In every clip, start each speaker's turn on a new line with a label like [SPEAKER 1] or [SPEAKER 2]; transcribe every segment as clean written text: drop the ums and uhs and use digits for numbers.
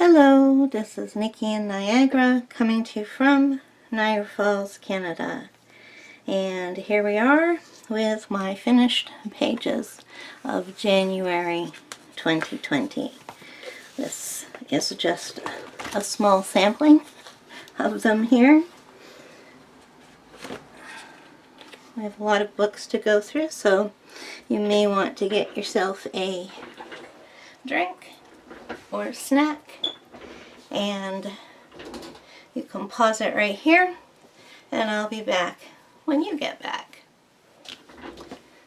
[SPEAKER 1] Hello, this is Nikki in Niagara, coming to you from Niagara Falls, Canada. And here we are with my finished pages of January 2020. This is just a small sampling of them here. I have a lot of books to go through, so you may want to get yourself a drink or a snack, and you can pause it right here, and I'll be back when you get back.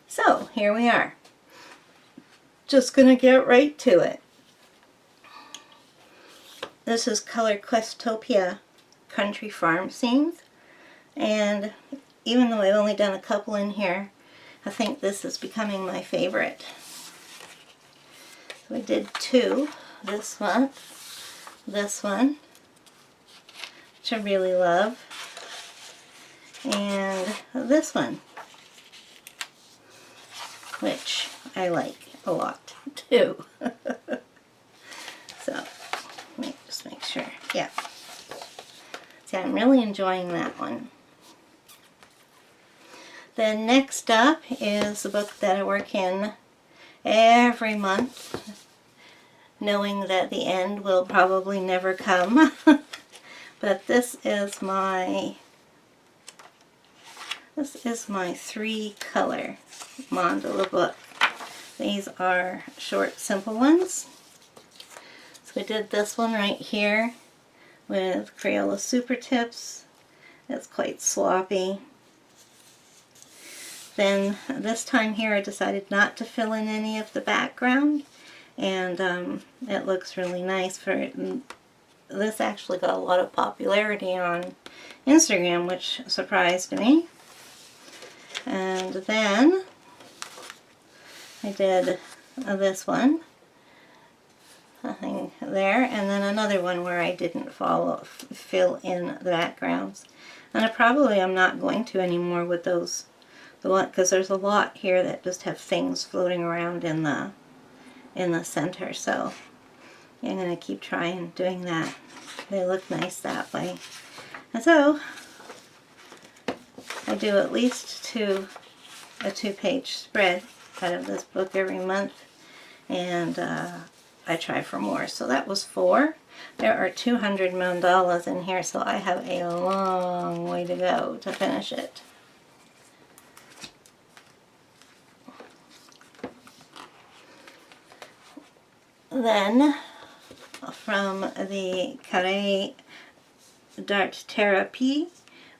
[SPEAKER 1] So here we are. Just gonna get right to it. This is Color Questopia Country Farm Scenes, and even though I've only done a couple in here, I think this is becoming my favorite. So I did two this month. This one, which I really love, and this one, which I like a lot too. So let me just make sure. Yeah. See, I'm really enjoying that one. Then next up is a book that I work in every month, knowing that the end will probably never come. But this is my 3-color mandala book. These are short, simple ones. So we did this one right here with Crayola Super Tips. It's quite sloppy. Then this time here I decided not to fill in any of the background, and it looks really nice for it. This actually got a lot of popularity on Instagram, which surprised me. And then I did this one, nothing there, and then another one where I didn't fill in the backgrounds. And I probably am not going to anymore with those, because there's a lot here that just have things floating around in the center. So I'm going to keep trying doing that. They look nice that way. And so I do at least a 2-page spread out of this book every month, and I try for more. So that was 4. There are 200 mandalas in here, so I have a long way to go to finish it. Then from the Carré d'Art Thérapie,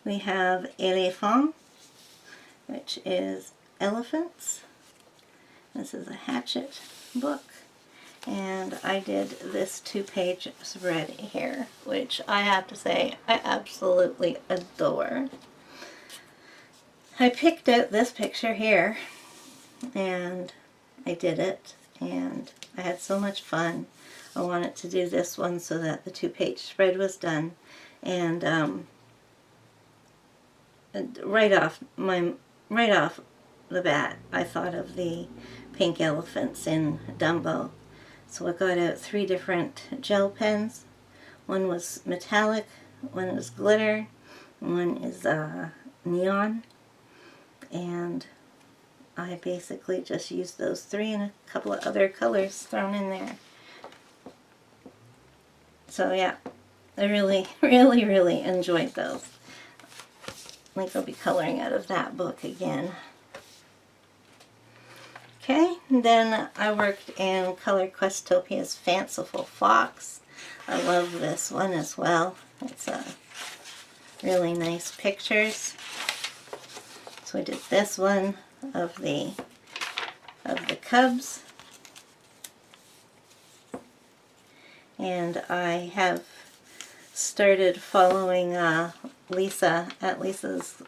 [SPEAKER 1] we have Éléphant, which is elephants. This is a Hatchet book, and I did this 2-page spread here, which I have to say I absolutely adore. I picked out this picture here, and I did it, and I had so much fun. I wanted to do this one so that the 2-page spread was done, and right off the bat, I thought of the pink elephants in Dumbo. So I got out 3 different gel pens. One was metallic, one was glitter, one is neon, and I basically just used those 3 and a couple of other colors thrown in there. So yeah, I really, really, really enjoyed those. I think I'll be coloring out of that book again. Okay, then I worked in Color Questopia's Fanciful Fox. I love this one as well. It's really nice pictures. So I did this one of the cubs, and I have started following Lisa at Lisa's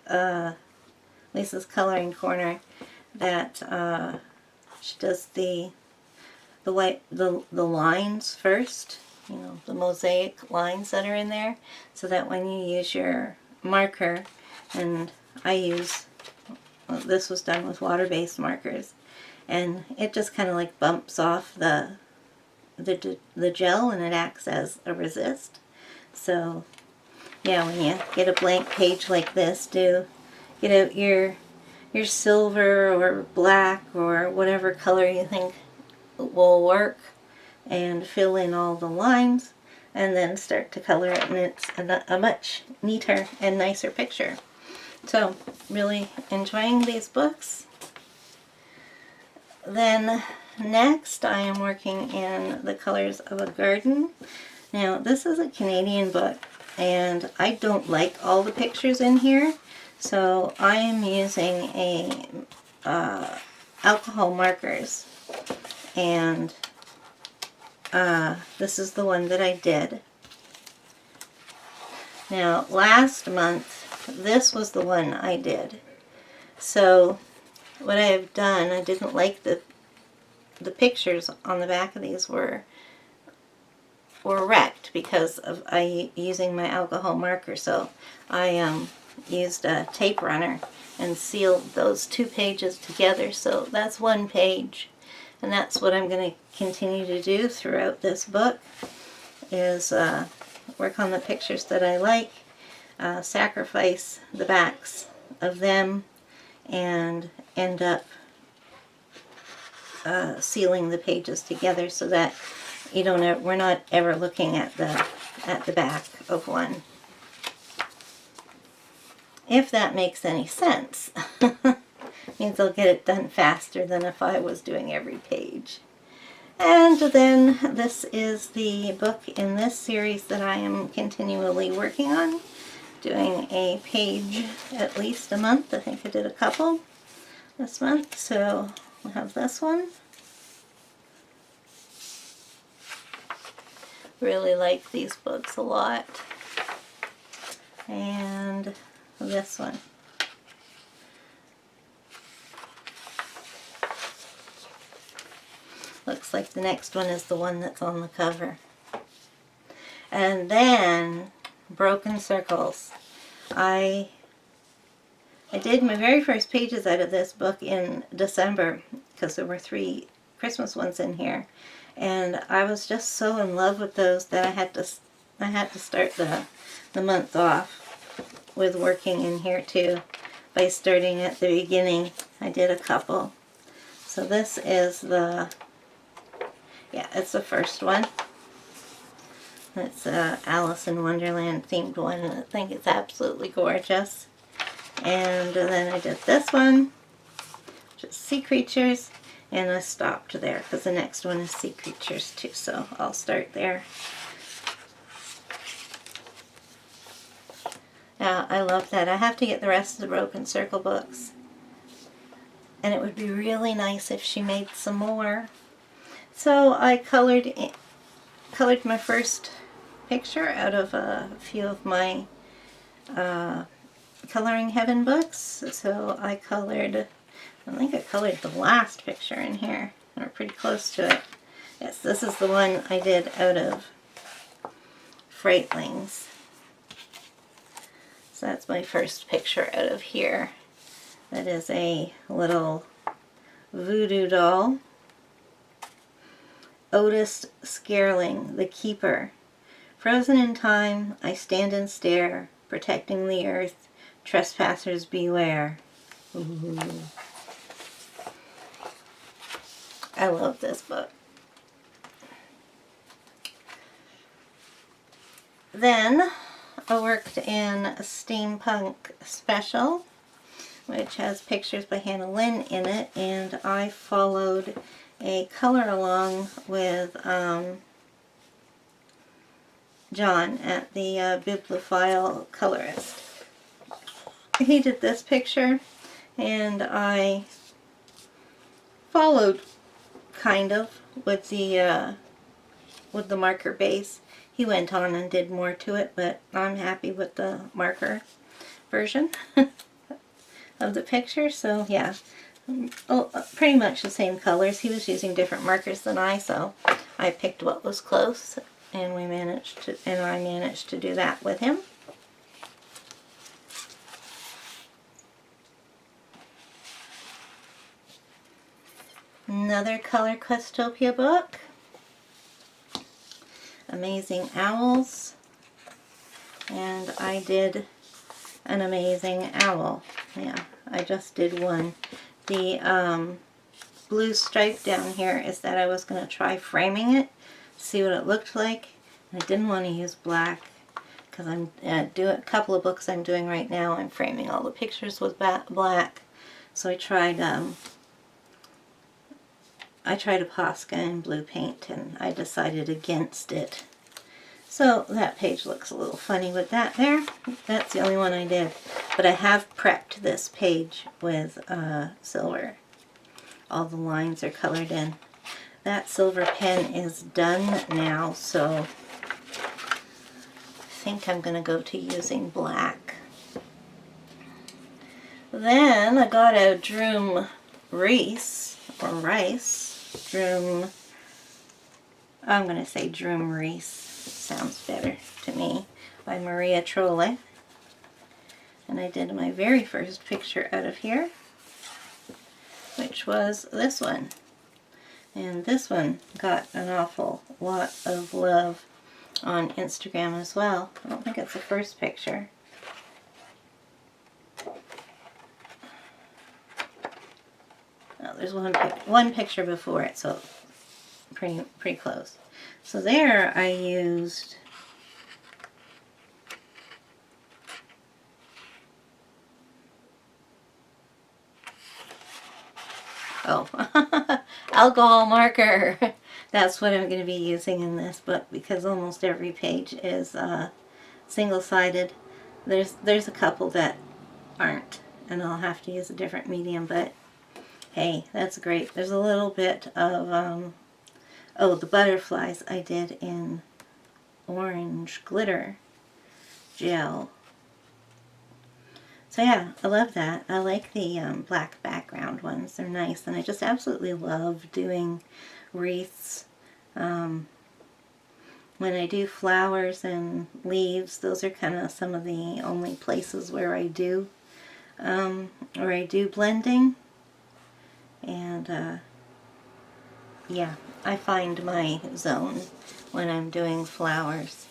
[SPEAKER 1] Coloring Corner, that she does the lines first, you know, the mosaic lines that are in there, so that when you use your marker, and I use, well, this was done with water-based markers, and it just kind of like bumps off the the gel, and it acts as a resist. So yeah, when you get a blank page like this, do get out your silver or black or whatever color you think will work, and fill in all the lines, and then start to color it, and it's a much neater and nicer picture. So really enjoying these books. Then next I am working in The Colors of a Garden. Now this is a Canadian book, and I don't like all the pictures in here, so I am using alcohol markers, and this is the one that I did. Now last month this was the one I did. So what I have done, I didn't like the pictures on the back of these were wrecked because of using my alcohol marker. So I used a tape runner and sealed those 2 pages together. So that's 1 page, and that's what I'm going to continue to do throughout this book, is work on the pictures that I like, sacrifice the backs of them, and end up sealing the pages together so that we're not ever looking at the back of one. If that makes any sense. Means I'll get it done faster than if I was doing every page. And then this is the book in this series that I am continually working on, doing a page at least a month. I think I did a couple this month, so we'll have this one. Really like these books a lot. And this one. Looks like the next one is the one that's on the cover. And then Broken Circles. I did my very first pages out of this book in December, because there were 3 Christmas ones in here, and I was just so in love with those that I had to start the month off with working in here too, by starting at the beginning. I did a couple. So this is it's the first one. It's a Alice in Wonderland themed one, and I think it's absolutely gorgeous. And then I did this one, just Sea Creatures, and I stopped there because the next one is Sea Creatures too, so I'll start there. Now, I love that. I have to get the rest of the Broken Circle books, and it would be really nice if she made some more. So I colored my first picture out of a few of my Coloring Heaven books. So I think I colored the last picture in here, or pretty close to it. Yes, this is the one I did out of Frightlings. So that's my first picture out of here. That is a little voodoo doll. Otis Scareling, the Keeper. Frozen in time, I stand and stare, protecting the earth. Trespassers beware. Ooh. I love this book. Then I worked in a Steampunk Special, which has pictures by Hannah Lynn in it, and I followed a color along with John at the Bibliophile Colorist. He did this picture, and I followed kind of with the marker base. He went on and did more to it, but I'm happy with the marker version of the picture. So yeah, pretty much the same colors. He was using different markers than I, so I picked what was close, and I managed to do that with him. Another Color Questopia book. Amazing Owls, and I did an amazing owl. Yeah, I just did one. The blue stripe down here is that I was going to try framing it, see what it looked like. I didn't want to use black because I'm doing a couple of books I'm doing right now. I'm framing all the pictures with black. So I tried a Posca in blue paint, and I decided against it. So that page looks a little funny with that there. That's the only one I did. But I have prepped this page with silver. All the lines are colored in. That silver pen is done now, so I think I'm going to go to using black. Then I got a Droom Rice, I'm going to say Droom Rice, sounds better to me, by Maria Trolle. And I did my very first picture out of here, which was this one. And this one got an awful lot of love on Instagram as well. I don't think it's the first picture. Oh, there's one picture before it, so pretty close. So there I used alcohol marker. That's what I'm going to be using in this book, because almost every page is single-sided. There's a couple that aren't, and I'll have to use a different medium, but hey, that's great. There's a little bit of the butterflies I did in orange glitter gel. So yeah, I love that. I like the black background ones. They're nice, and I just absolutely love doing wreaths. When I do flowers and leaves, those are kind of some of the only places where I do blending. And yeah, I find my zone when I'm doing flowers.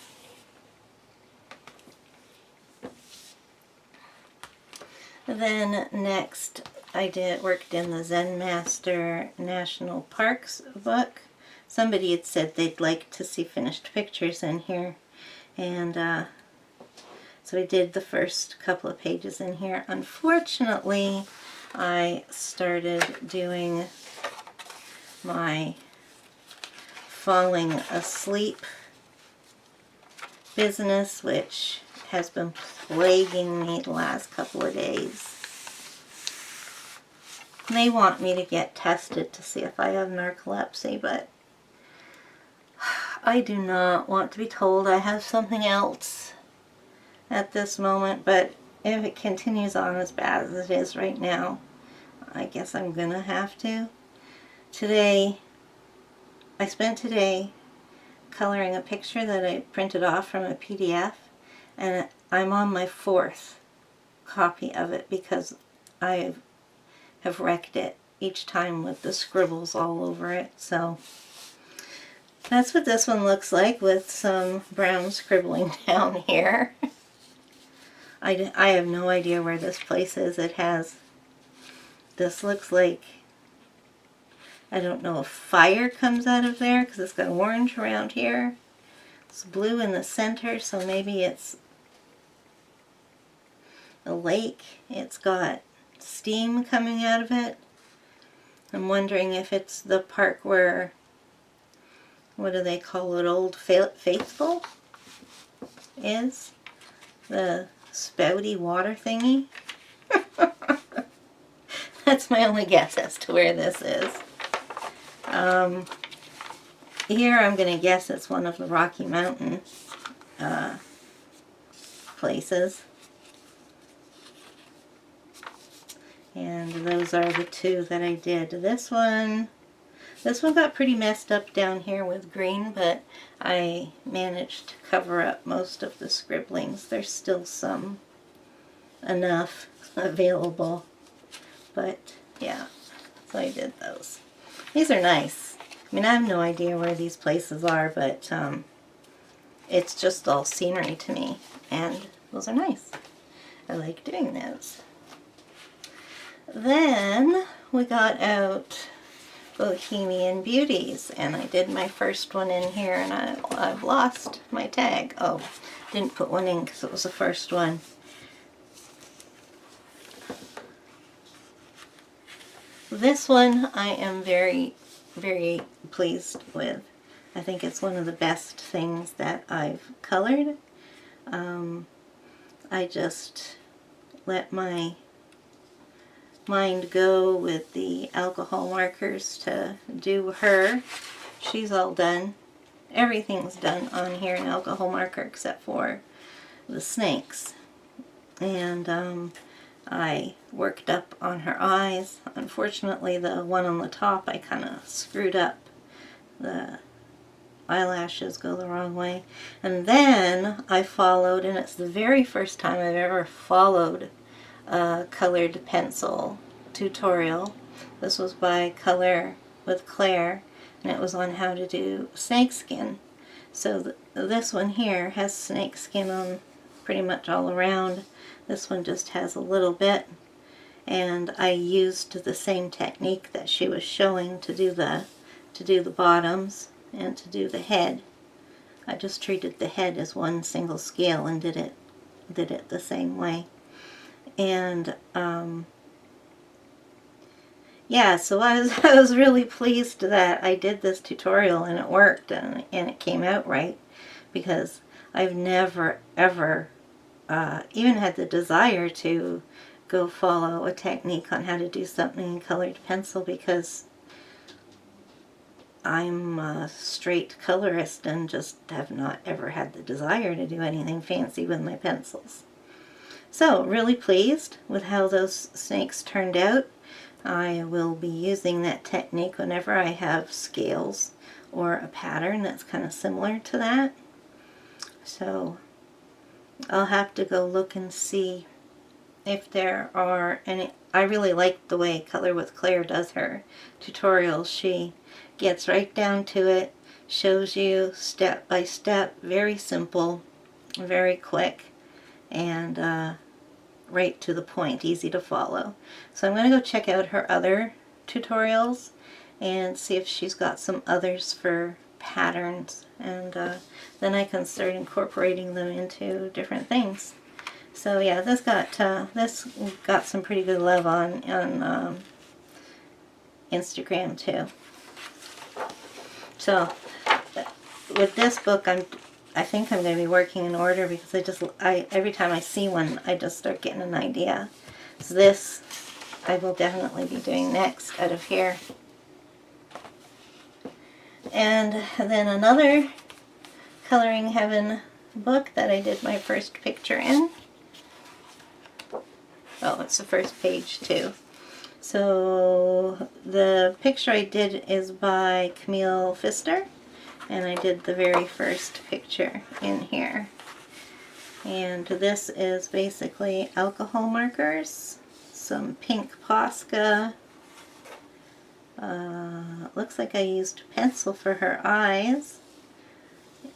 [SPEAKER 1] Then next I worked in the Zen Master National Parks book. Somebody had said they'd like to see finished pictures in here, and so I did the first couple of pages in here. Unfortunately, I started doing my falling asleep business, which has been plaguing me the last couple of days. They want me to get tested to see if I have narcolepsy, but I do not want to be told I have something else at this moment. But if it continues on as bad as it is right now, I guess I'm gonna have to. I spent today coloring a picture that I printed off from a PDF, and I'm on my 4th copy of it because I have wrecked it each time with the scribbles all over it. So that's what this one looks like, with some brown scribbling down here. I have no idea where this place is. This looks like, I don't know if fire comes out of there because it's got orange around here. It's blue in the center, so maybe it's a lake. It's got steam coming out of it. I'm wondering if it's the park where, what do they call it, Old Faithful is? The spouty water thingy? That's my only guess as to where this is. Here I'm going to guess it's one of the Rocky Mountain places. And those are the two that I did. This one got pretty messed up down here with green, but I managed to cover up most of the scribblings. There's still enough available. But yeah, so I did those. These are nice. I mean, I have no idea where these places are, but it's just all scenery to me, and those are nice. I like doing those. Then we got out Bohemian Beauties, and I did my first one in here, and I've lost my tag. Oh, didn't put one in because it was the first one. This one I am very, very pleased with. I think it's one of the best things that I've colored. I just let my mind go with the alcohol markers to do her. She's all done. Everything's done on here in alcohol marker except for the snakes. And I worked up on her eyes. Unfortunately, the one on the top I kind of screwed up. The eyelashes go the wrong way. And then I followed, and it's the very first time I've ever followed a colored pencil tutorial. This was by Color with Claire, and it was on how to do snakeskin. So this one here has snakeskin on pretty much all around. This one just has a little bit, and I used the same technique that she was showing to do the bottoms and to do the head. I just treated the head as one single scale and did it the same way. And yeah, so I was really pleased that I did this tutorial and it worked and it came out right, because I've never ever even had the desire to go follow a technique on how to do something in colored pencil, because I'm a straight colorist and just have not ever had the desire to do anything fancy with my pencils. So, really pleased with how those snakes turned out. I will be using that technique whenever I have scales or a pattern that's kind of similar to that. So, I'll have to go look and see if there are any. I really like the way Color with Claire does her tutorials. She gets right down to it, shows you step by step, very simple, very quick, and right to the point, easy to follow. So I'm going to go check out her other tutorials and see if she's got some others for patterns, and then I can start incorporating them into different things. So yeah, this got some pretty good love on Instagram too. So with this book, I think I'm going to be working in order, because every time I see one, I just start getting an idea. So this I will definitely be doing next out of here. And then another Coloring Heaven book that I did my first picture in. Oh, it's the first page too. So the picture I did is by Camille Pfister, and I did the very first picture in here. And this is basically alcohol markers, some pink Posca. Looks like I used pencil for her eyes,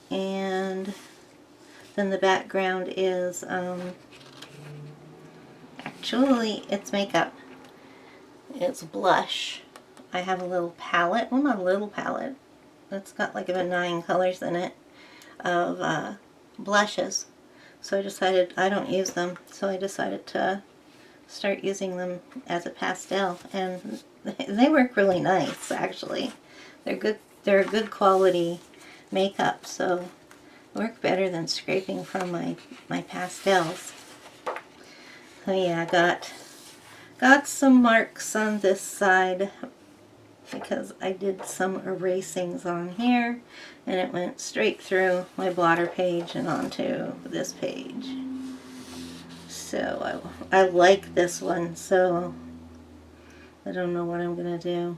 [SPEAKER 1] and then the background is actually it's makeup. It's blush. I have a little palette, well, not a little palette, it's got like about 9 colors in it of blushes. So I decided I don't use them, so I decided to start using them as a pastel, and they work really nice actually. They're good. They're a good quality makeup, so work better than scraping from my pastels. So yeah, I got some marks on this side because I did some erasings on here, and it went straight through my blotter page and onto this page. So I like this one, so I don't know what I'm going to do.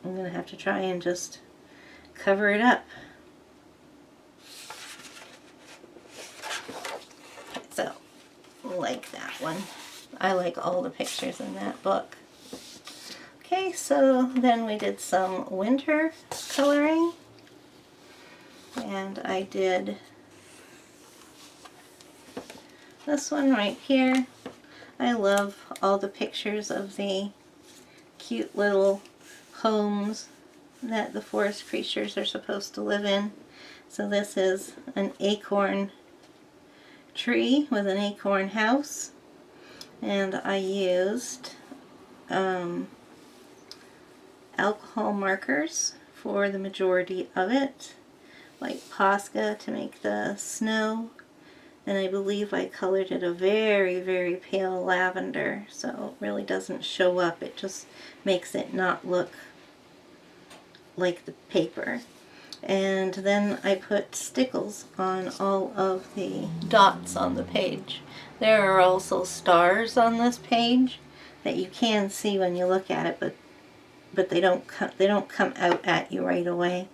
[SPEAKER 1] I'm going to have to try and just cover it up. So, like that one. I like all the pictures in that book. Okay, so then we did some winter coloring, and I did this one right here. I love all the pictures of the cute little homes that the forest creatures are supposed to live in. So this is an acorn tree with an acorn house, and I used alcohol markers for the majority of it, like Posca to make the snow, and I believe I colored it a very, very pale lavender, so it really doesn't show up. It just makes it not look like the paper. And then I put stickles on all of the dots on the page. There are also stars on this page that you can see when you look at it, but they don't come out at you right away,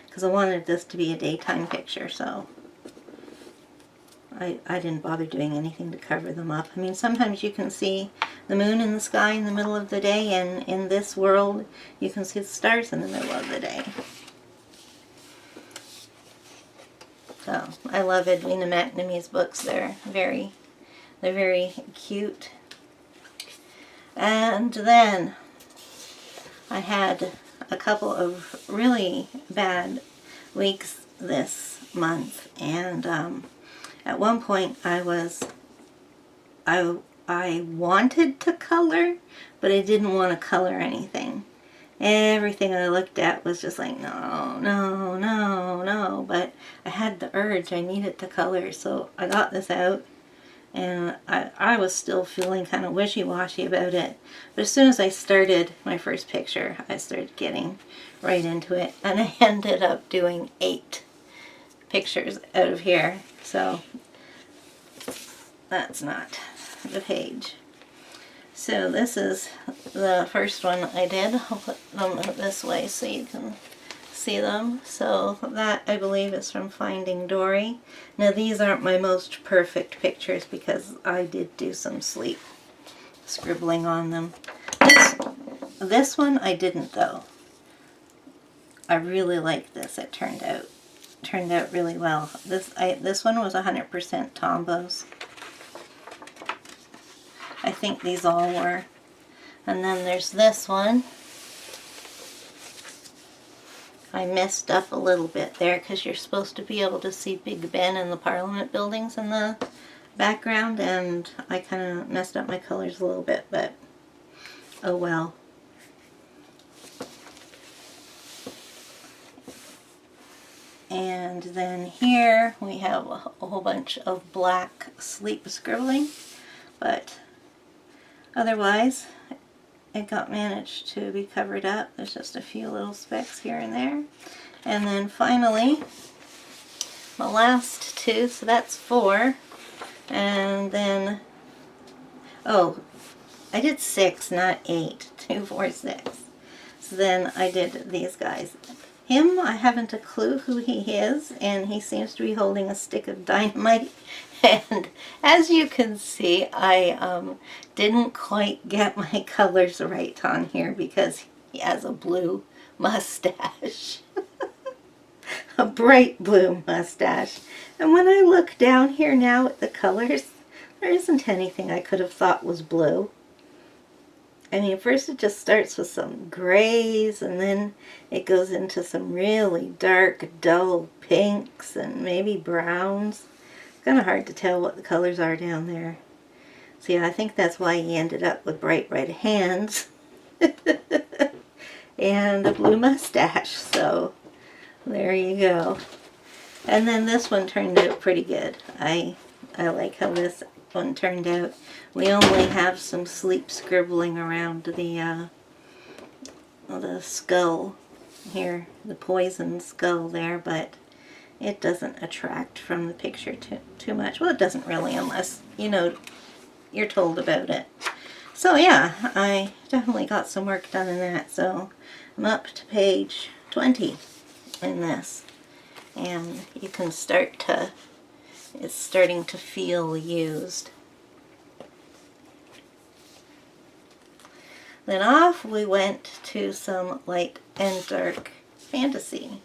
[SPEAKER 1] because I wanted this to be a daytime picture, so I didn't bother doing anything to cover them up. I mean, sometimes you can see the moon in the sky in the middle of the day, and in this world you can see the stars in the middle of the day. So I love Edwina McNamee's books. They're very cute. And then I had a couple of really bad weeks this month, and at one point I wanted to color, but I didn't want to color anything. Everything I looked at was just like, no, no, no, no. But I had the urge. I needed to color. So I got this out. And I was still feeling kind of wishy-washy about it. But as soon as I started my first picture, I started getting right into it. And I ended up doing 8 pictures out of here. So that's not the page. So this is the first one I did. I'll put them this way so you can see them. So that, I believe, is from Finding Dory. Now these aren't my most perfect pictures because I did do some sleep scribbling on them. This one I didn't, though. I really like this. It turned out really well. This one was 100% Tombows. I think these all were. And then there's this one. I messed up a little bit there because you're supposed to be able to see Big Ben and the Parliament buildings in the background, and I kind of messed up my colors a little bit, but oh well. And then here we have a whole bunch of black sleep scribbling, but otherwise, it got managed to be covered up. There's just a few little specks here and there. And then finally, my last 2, so that's 4. And then, oh, I did 6, not 8. 2, 4, 6. So then I did these guys. Him, I haven't a clue who he is, and he seems to be holding a stick of dynamite. And as you can see, I didn't quite get my colors right on here because he has a blue mustache. A bright blue mustache. And when I look down here now at the colors, there isn't anything I could have thought was blue. I mean, first it just starts with some grays, and then it goes into some really dark, dull pinks and maybe browns. Kind of hard to tell what the colors are down there. So yeah, I think that's why he ended up with bright red hands and a blue mustache. So there you go. And then this one turned out pretty good. I like how this one turned out. We only have some sleep scribbling around the skull here, the poison skull there, but it doesn't attract from the picture too much. Well, it doesn't really, unless, you know, you're told about it. So yeah, I definitely got some work done in that. So I'm up to page 20 in this. And you can start to, it's starting to feel used. Then off we went to some light and dark fantasy.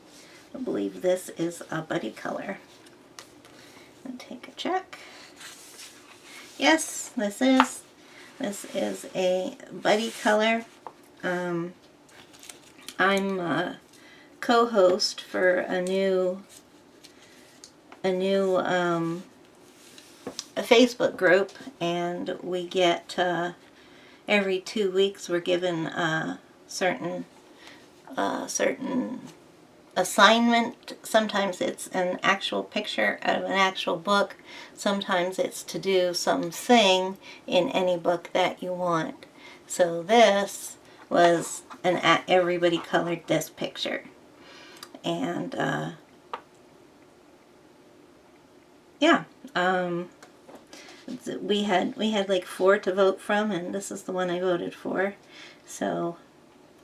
[SPEAKER 1] I believe this is a Buddy Color. And take a check. yes, this is a buddy color. I'm a co-host for a new a Facebook group, and we get every 2 weeks we're given a certain assignment. Sometimes it's an actual picture out of an actual book. Sometimes it's to do something in any book that you want. So this was everybody colored this picture. And yeah, we had like 4 to vote from, and this is the one I voted for. So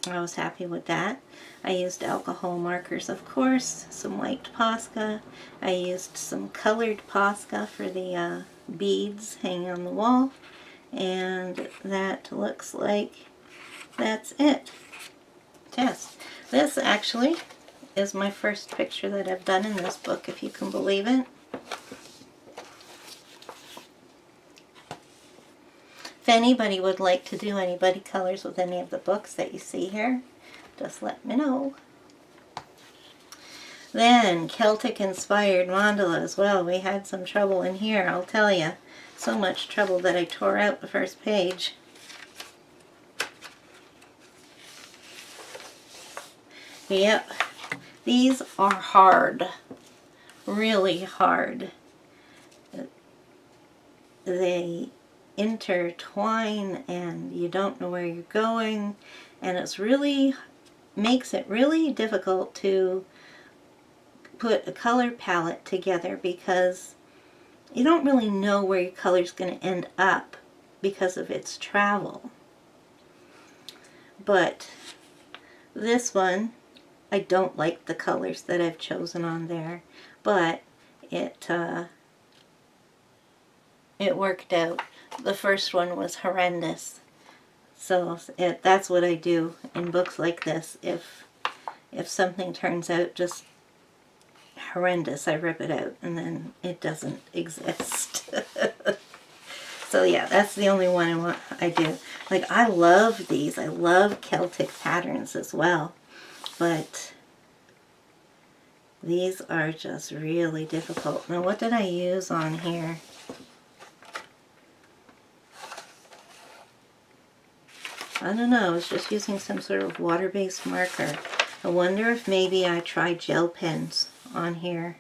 [SPEAKER 1] I was happy with that. I used alcohol markers, of course, some white Posca. I used some colored Posca for the beads hanging on the wall. And that looks like that's it. Yes. This actually is my first picture that I've done in this book, if you can believe it. If anybody would like to do any buddy colors with any of the books that you see here, just let me know. Then, Celtic-inspired mandalas. Well, we had some trouble in here, I'll tell you. So much trouble that I tore out the first page. Yep, these are hard. Really hard. They intertwine and you don't know where you're going, and it's really makes it really difficult to put a color palette together because you don't really know where your color's going to end up because of its travel. But this one, I don't like the colors that I've chosen on there, but it worked out. The first one was horrendous. So that's what I do in books like this. If something turns out just horrendous, I rip it out and then it doesn't exist. So yeah, that's the only one I do. Like, I love these. I love Celtic patterns as well. But these are just really difficult. Now, what did I use on here? I don't know. I was just using some sort of water-based marker. I wonder if maybe I tried gel pens on here.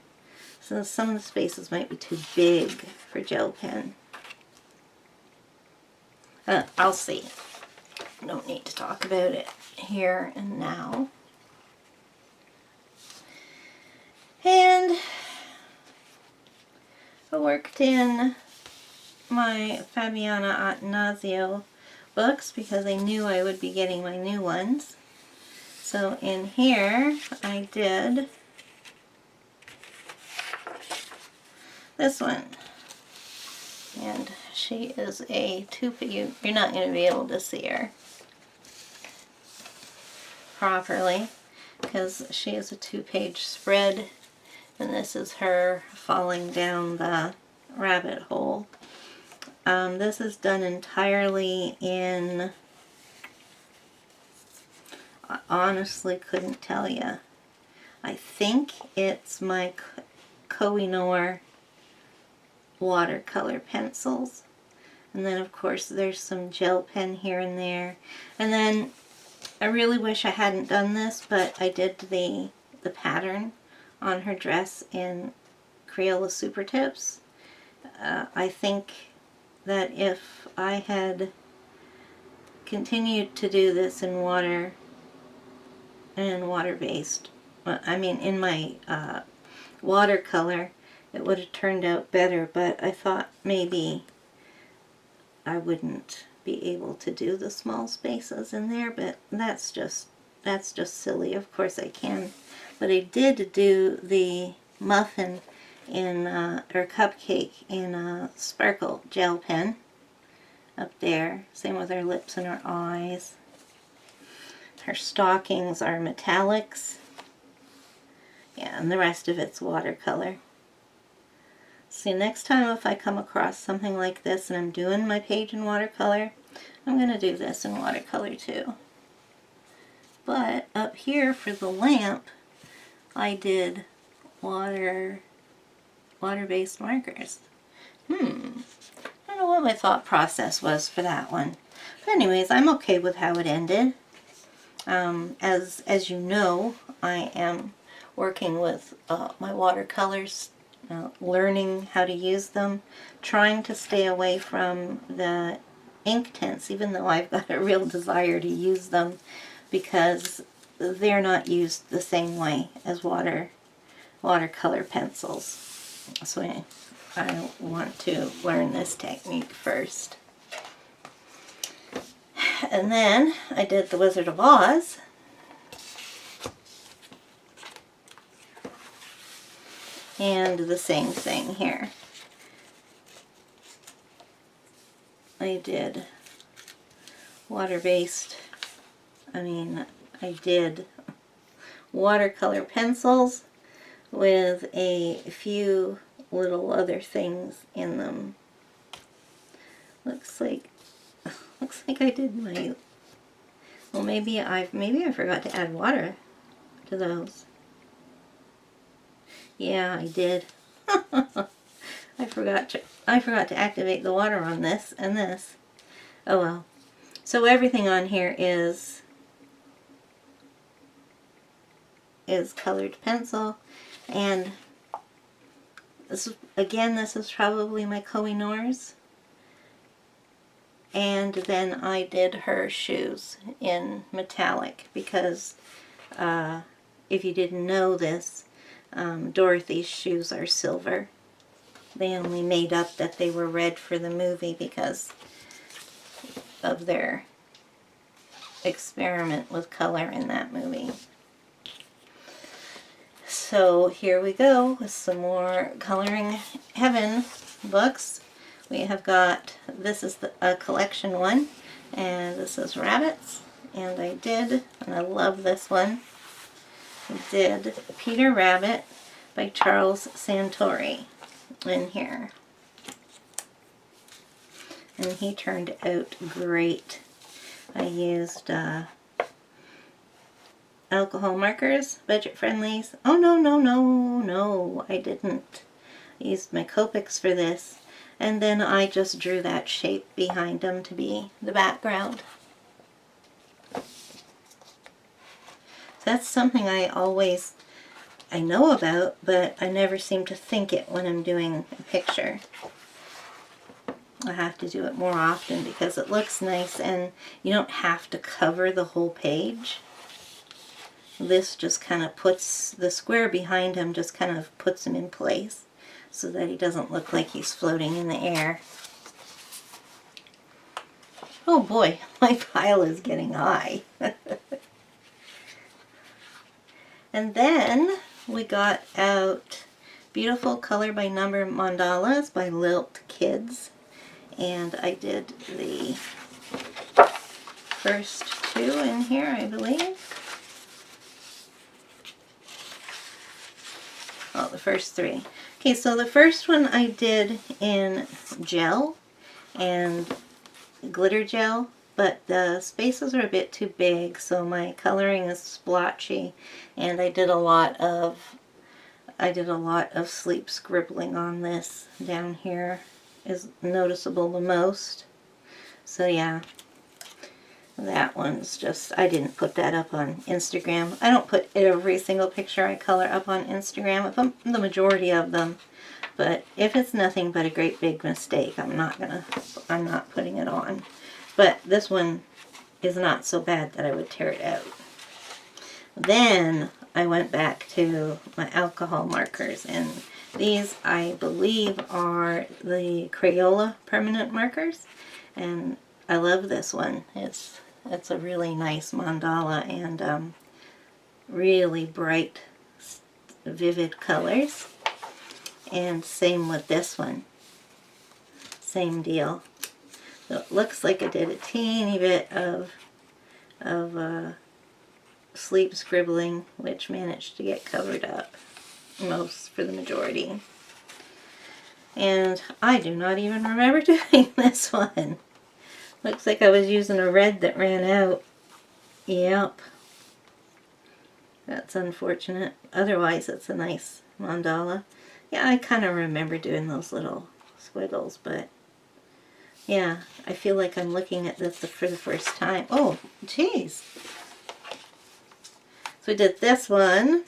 [SPEAKER 1] So some of the spaces might be too big for gel pen. I'll see. Don't need to talk about it here and now. And I worked in my Fabiana Attanasio books because I knew I would be getting my new ones. So in here I did this one. And she is a two-page, you're not going to be able to see her properly because she is a 2-page spread, and this is her falling down the rabbit hole. This is done entirely in, I honestly couldn't tell you. I think it's my Koh-i-Noor watercolor pencils. And then of course there's some gel pen here and there. And then I really wish I hadn't done this, but I did the pattern on her dress in Crayola Super Tips. I think that if I had continued to do this in water and water-based, I mean in my watercolor, it would have turned out better, but I thought maybe I wouldn't be able to do the small spaces in there, but that's just silly. Of course I can. But I did do the muffin in, or cupcake in a sparkle gel pen up there. Same with her lips and her eyes. Her stockings are metallics. Yeah, and the rest of it's watercolor. See, next time if I come across something like this and I'm doing my page in watercolor, I'm going to do this in watercolor too. But up here for the lamp, I did water-based markers. I don't know what my thought process was for that one. But anyways, I'm okay with how it ended. As you know, I am working with my watercolors, learning how to use them, trying to stay away from the ink tints, even though I've got a real desire to use them, because they're not used the same way as watercolor pencils. So I want to learn this technique first. And then I did the Wizard of Oz. And the same thing here. I did I did watercolor pencils with a few little other things in them. Looks like I did my, well, maybe I forgot to add water to those. Yeah, I did. I forgot to activate the water on this and this. Oh well. So everything on here is colored pencil, and this is probably my Koh-i-Noor's. And then I did her shoes in metallic because if you didn't know this, Dorothy's shoes are silver. They only made up that they were red for the movie because of their experiment with color in that movie. So here we go with some more Coloring Heaven books. We have got, this is a collection one, and this is rabbits, and I love this one, I did Peter Rabbit by Charles Santori in here. And he turned out great. I used alcohol markers, budget friendlies. Oh no, I didn't. I used my Copics for this. And then I just drew that shape behind him to be the background. That's something I know about, but I never seem to think it when I'm doing a picture. I have to do it more often because it looks nice and you don't have to cover the whole page. This just kind of puts, the square behind him just kind of puts him in place so that he doesn't look like he's floating in the air. Oh boy, my pile is getting high. And then we got out Beautiful Color by Number Mandalas by Lilt Kids. And I did the first two in here, I believe. Oh, the first three. Okay, so the first one I did in gel and glitter gel, but the spaces are a bit too big, so my coloring is splotchy, and I did a lot of sleep scribbling on this. Down here is noticeable the most. So yeah, that one's just, I didn't put that up on Instagram. I don't put every single picture I color up on Instagram, the majority of them. But if it's nothing but a great big mistake, I'm not putting it on. But this one is not so bad that I would tear it out. Then I went back to my alcohol markers, and these I believe are the Crayola permanent markers, and I love this one. It's a really nice mandala and really bright, vivid colors. And same with this one. Same deal. So it looks like I did a teeny bit of sleep scribbling, which managed to get covered up for the majority. And I do not even remember doing this one. Looks like I was using a red that ran out. Yep. That's unfortunate. Otherwise, it's a nice mandala. Yeah, I kind of remember doing those little squiggles, but yeah, I feel like I'm looking at this for the first time. Oh, geez. So we did this one,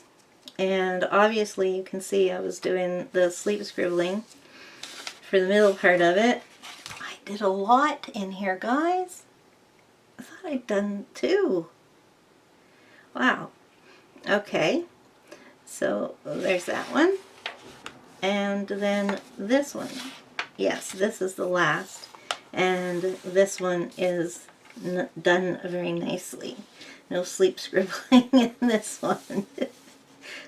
[SPEAKER 1] and obviously you can see I was doing the sleep scribbling for the middle part of it. I did a lot in here, guys. I thought I'd done two. Wow. Okay. So there's that one. And then this one. Yes, this is the last. And this one is done very nicely. No sleep scribbling in this one.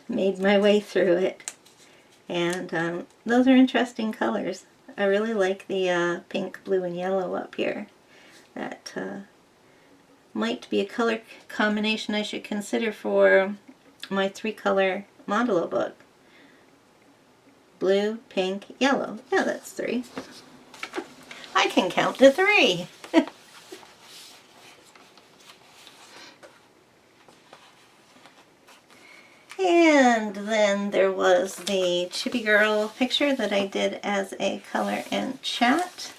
[SPEAKER 1] Made my way through it. And those are interesting colors. I really like the pink, blue, and yellow up here. That might be a color combination I should consider for my 3-color mandala book. Blue, pink, yellow. Yeah, that's 3. I can count to 3. And then there was the Chippy Girl picture that I did as a color and chat.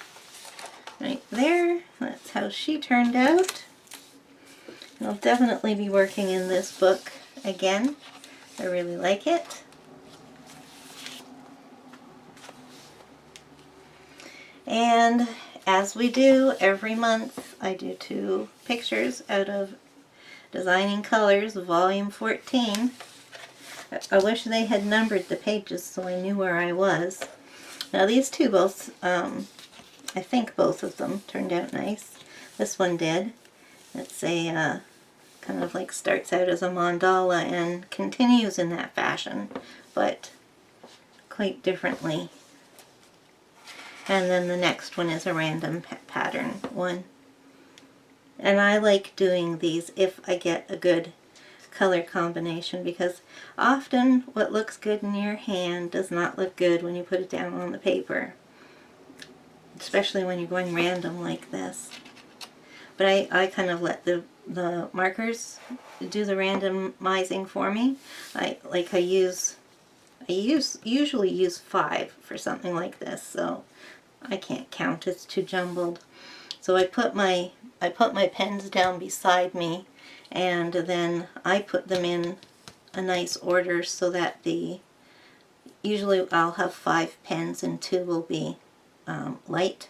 [SPEAKER 1] Right there. That's how she turned out. I'll definitely be working in this book again. I really like it. And as we do every month, I do 2 pictures out of Designing Colors, Volume 14. I wish they had numbered the pages so I knew where I was. Now these two both, I think both of them turned out nice. This one did. It's a kind of like starts out as a mandala and continues in that fashion, but quite differently. And then the next one is a random pattern one. And I like doing these if I get a good color combination, because often what looks good in your hand does not look good when you put it down on the paper, especially when you're going random like this. But I kind of let the markers do the randomizing for me. I usually use 5 for something like this, so I can't count, it's too jumbled. So I put my pens down beside me, and then I put them in a nice order so that usually I'll have 5 pens and 2 will be light,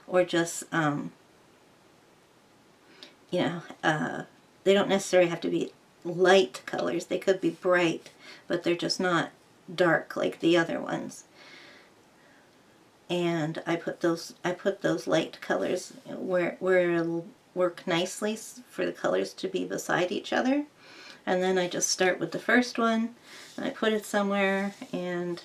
[SPEAKER 1] or just they don't necessarily have to be light colors. They could be bright, but they're just not dark like the other ones. And I put those light colors where it'll work nicely for the colors to be beside each other. And then I just start with the first one, and I put it somewhere and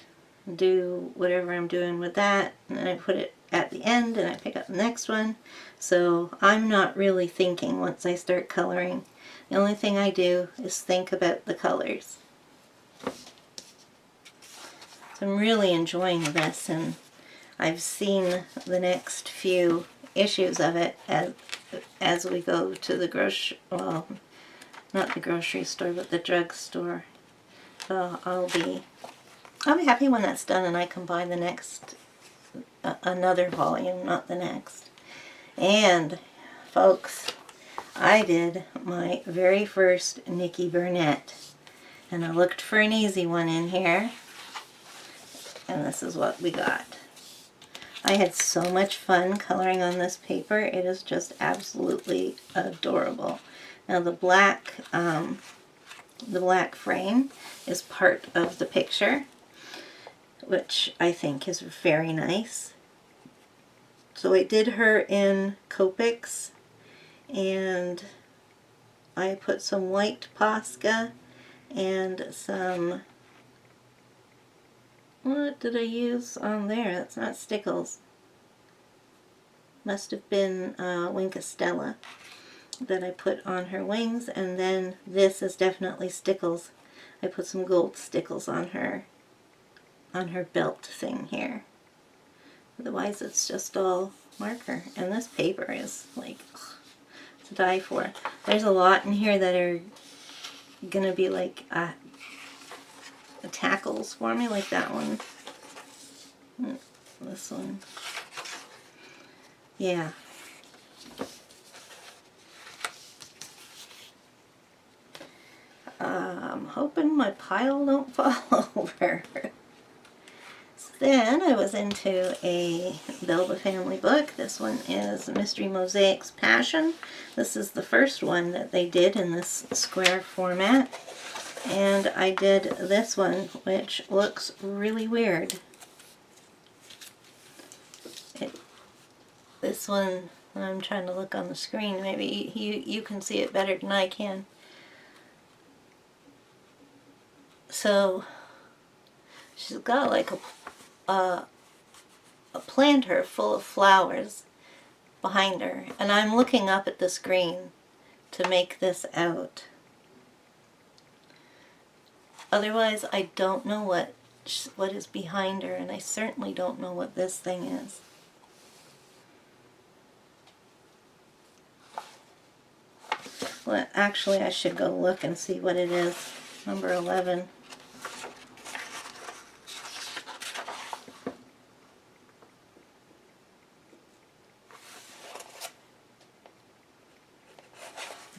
[SPEAKER 1] do whatever I'm doing with that, and then I put it at the end and I pick up the next one. So I'm not really thinking once I start coloring. The only thing I do is think about the colors. So I'm really enjoying this, and I've seen the next few issues of it as we go to the well, not the grocery store, but the drugstore. So I'll be happy when that's done and I can buy the next, another volume, not the next. And folks, I did my very first Nikki Burnett, and I looked for an easy one in here, and this is what we got. I had so much fun coloring on this paper. It is just absolutely adorable. Now the black frame is part of the picture, which I think is very nice. So I did her in Copics, and I put some white Posca and some, what did I use on there? That's not Stickles. Must have been Wink Stella that I put on her wings, and then this is definitely Stickles. I put some gold Stickles on her belt thing here. Otherwise it's just all marker. And this paper is like to die for. There's a lot in here that are gonna be like tackles for me, like that one. This one. Yeah. I'm hoping my pile don't fall over. So then I was into a Belva family book. This one is Mystery Mosaics Passion. This is the first one that they did in this square format. And I did this one, which looks really weird. This one, I'm trying to look on the screen. Maybe you can see it better than I can. So she's got like a planter full of flowers behind her, and I'm looking up at the screen to make this out. Otherwise, I don't know what is behind her, and I certainly don't know what this thing is. Well, actually, I should go look and see what it is. Number 11.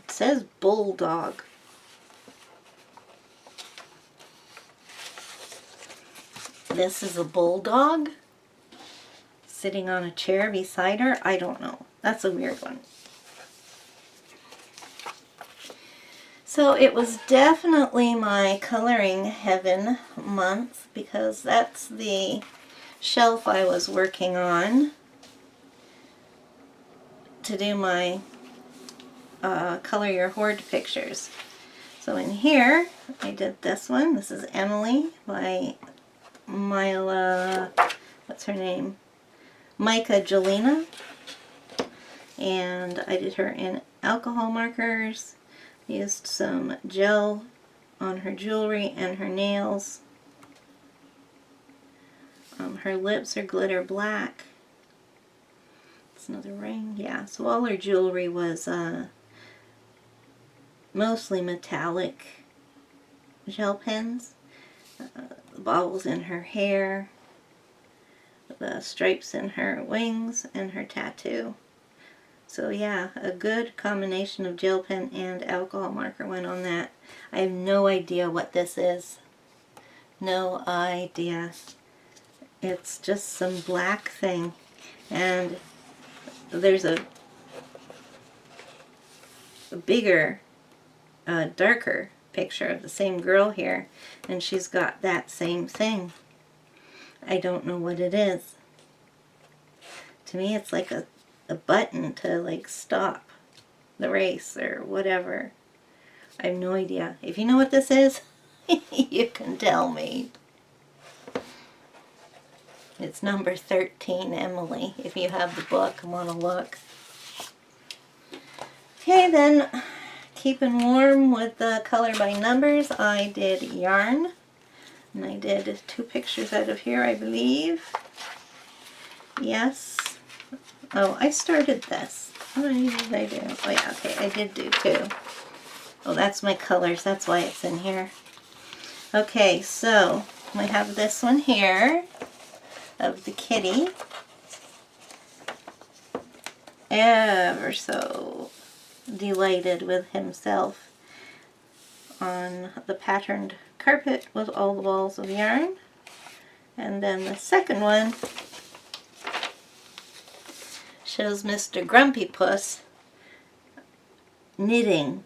[SPEAKER 1] It says bulldog. This is a bulldog sitting on a chair beside her. I don't know. That's a weird one. So it was definitely my coloring heaven month, because that's the shelf I was working on to do my Color Your Hoard pictures. So in here I did this one. This is Emily by Mila, what's her name? Micah Jelena. And I did her in alcohol markers. Used some gel on her jewelry and her nails. Her lips are glitter black. It's another ring. Yeah, so all her jewelry was mostly metallic gel pens. The baubles in her hair. The stripes in her wings and her tattoo. So yeah, a good combination of gel pen and alcohol marker went on that. I have no idea what this is. No idea. It's just some black thing. And there's a bigger, darker picture of the same girl here. And she's got that same thing. I don't know what it is. To me it's like a button to like stop the race or whatever. I have no idea. If you know what this is, you can tell me. It's number 13, Emily, if you have the book and want to look. Okay, then, keeping warm with the color by numbers, I did yarn. And I did 2 pictures out of here, I believe. Yes. Oh, I started this. What did I do? Oh yeah, okay, I did do 2. Oh, that's my colors. That's why it's in here. Okay, so we have this one here of the kitty. Ever so delighted with himself on the patterned carpet with all the balls of yarn. And then the second one shows Mr. Grumpy Puss knitting.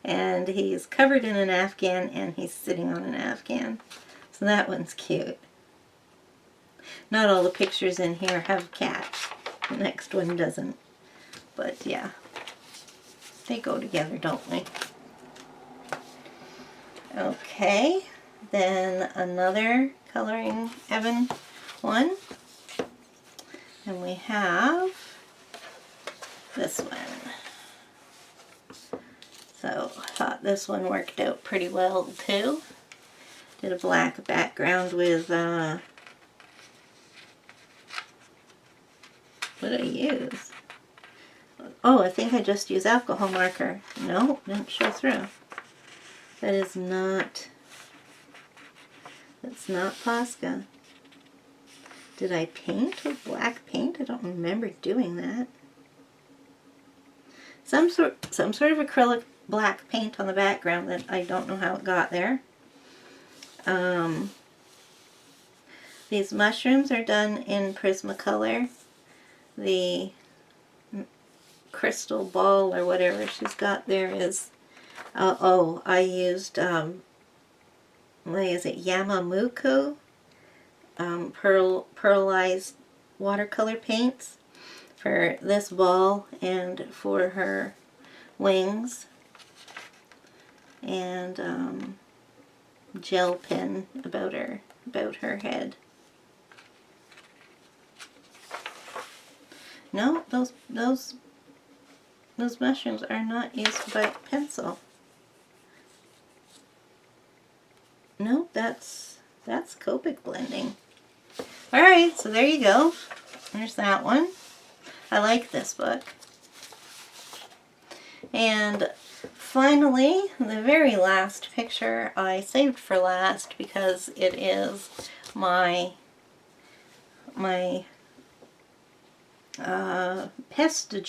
[SPEAKER 1] And he's covered in an afghan and he's sitting on an afghan. So that one's cute. Not all the pictures in here have cats. The next one doesn't. But yeah, they go together, don't they? Okay, then another Coloring Heaven one. And we have this one. So I thought this one worked out pretty well too. Did a black background with, what did I use? Oh, I think I just used alcohol marker. No, didn't show through. That is not, that's not Posca. Did I paint with black paint? I don't remember doing that. Some sort of acrylic black paint on the background that I don't know how it got there. These mushrooms are done in Prismacolor. The crystal ball or whatever she's got there is, I used, what is it, Yamamuku pearlized watercolor paints for this ball and for her wings, and gel pen about her head. No, those mushrooms are not used by pencil. No, that's Copic blending. Alright, so there you go. There's that one. I like this book. And finally, the very last picture I saved for last because it is my pest du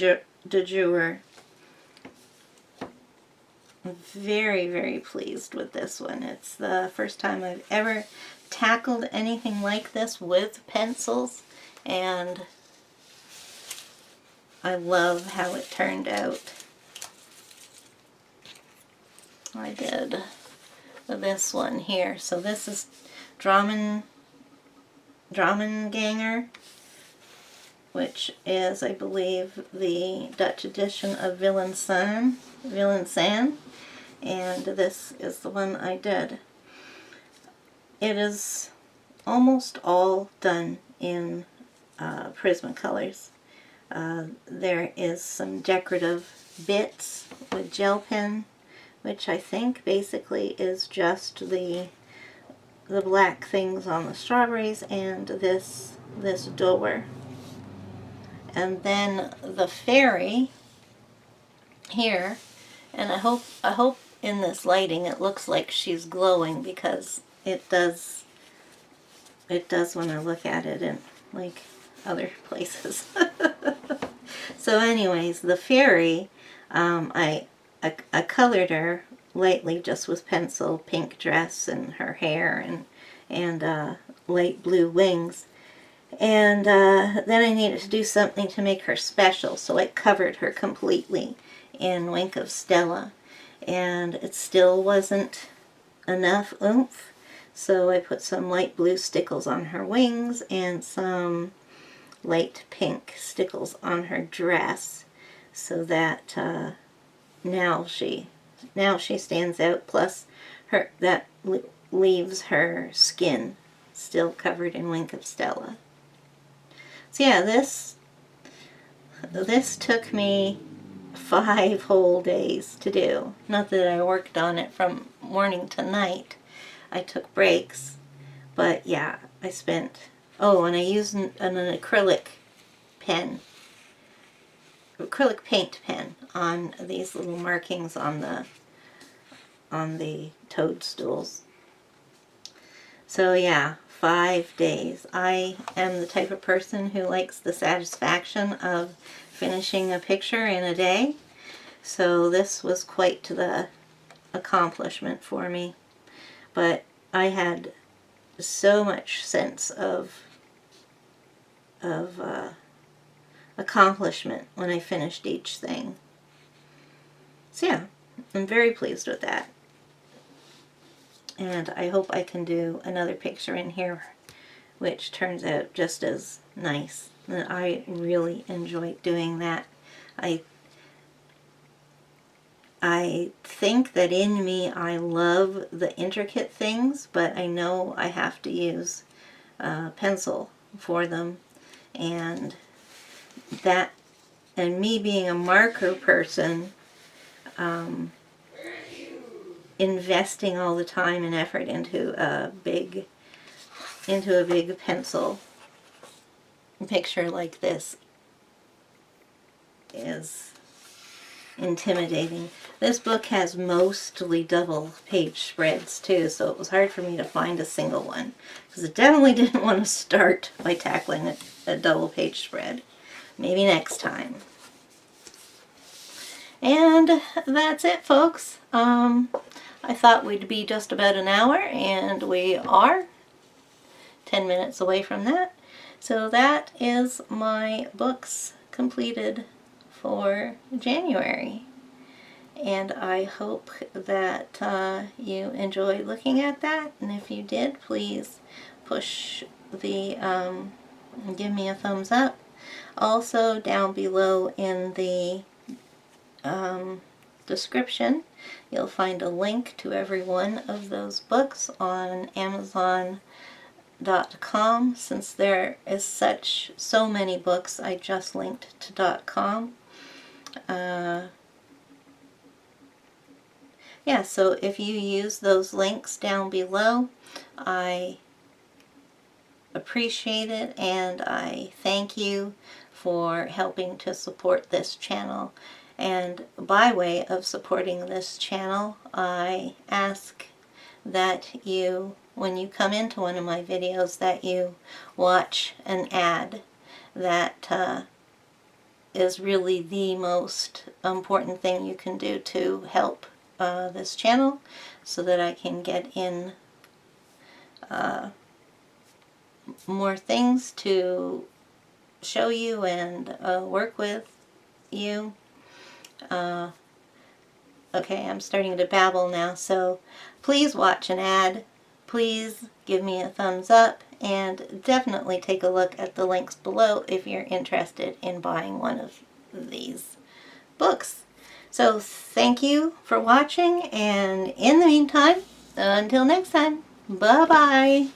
[SPEAKER 1] jour. I'm very, very pleased with this one. It's the first time I've ever tackled anything like this with pencils, and I love how it turned out. I did this one here. So this is Dramenganger, which is, I believe, the Dutch edition of Valenciennes, and this is the one I did. It is almost all done in Prismacolors. There is some decorative bits with gel pen, which I think basically is just the black things on the strawberries and this door. And then the fairy here, and I hope in this lighting it looks like she's glowing, because it does when I look at it in like other places. So anyways, the fairy, I colored her lightly just with pencil, pink dress and her hair and light blue wings. And then I needed to do something to make her special, so I covered her completely in Wink of Stella. And it still wasn't enough oomph, so I put some light blue stickles on her wings and some light pink stickles on her dress, so that now she stands out. Plus, that leaves her skin still covered in Wink of Stella. So yeah, this took me 5 whole days to do. Not that I worked on it from morning to night. I took breaks, but yeah, I spent. Oh, and I used an acrylic pen, acrylic paint pen on these little markings on the toadstools. So yeah, 5 days. I am the type of person who likes the satisfaction of finishing a picture in a day. So this was quite the accomplishment for me. But I had so much sense of accomplishment when I finished each thing. So yeah, I'm very pleased with that. And I hope I can do another picture in here which turns out just as nice. And I really enjoyed doing that. I think that in me I love the intricate things, but I know I have to use pencil for them, and me being a marker person, investing all the time and effort into a big pencil picture like this is intimidating. This book has mostly double page spreads too, so it was hard for me to find a single one, because I definitely didn't want to start by tackling a double page spread. Maybe next time. And that's it, folks. I thought we'd be just about an hour, and we are 10 minutes away from that. So that is my books completed for January. And I hope that you enjoyed looking at that. And if you did, please push the, give me a thumbs up. Also, down below in the description, you'll find a link to every one of those books on Amazon.com. Since there is so many books, I just linked to .com. Yeah, so if you use those links down below, I appreciate it, and I thank you for helping to support this channel. And by way of supporting this channel, I ask that you, when you come into one of my videos, that you watch an ad. That is really the most important thing you can do to help this channel, so that I can get in more things to show you and work with you. Okay, I'm starting to babble now, so please watch an ad, please give me a thumbs up, and definitely take a look at the links below if you're interested in buying one of these books. So thank you for watching, and in the meantime, until next time, bye-bye.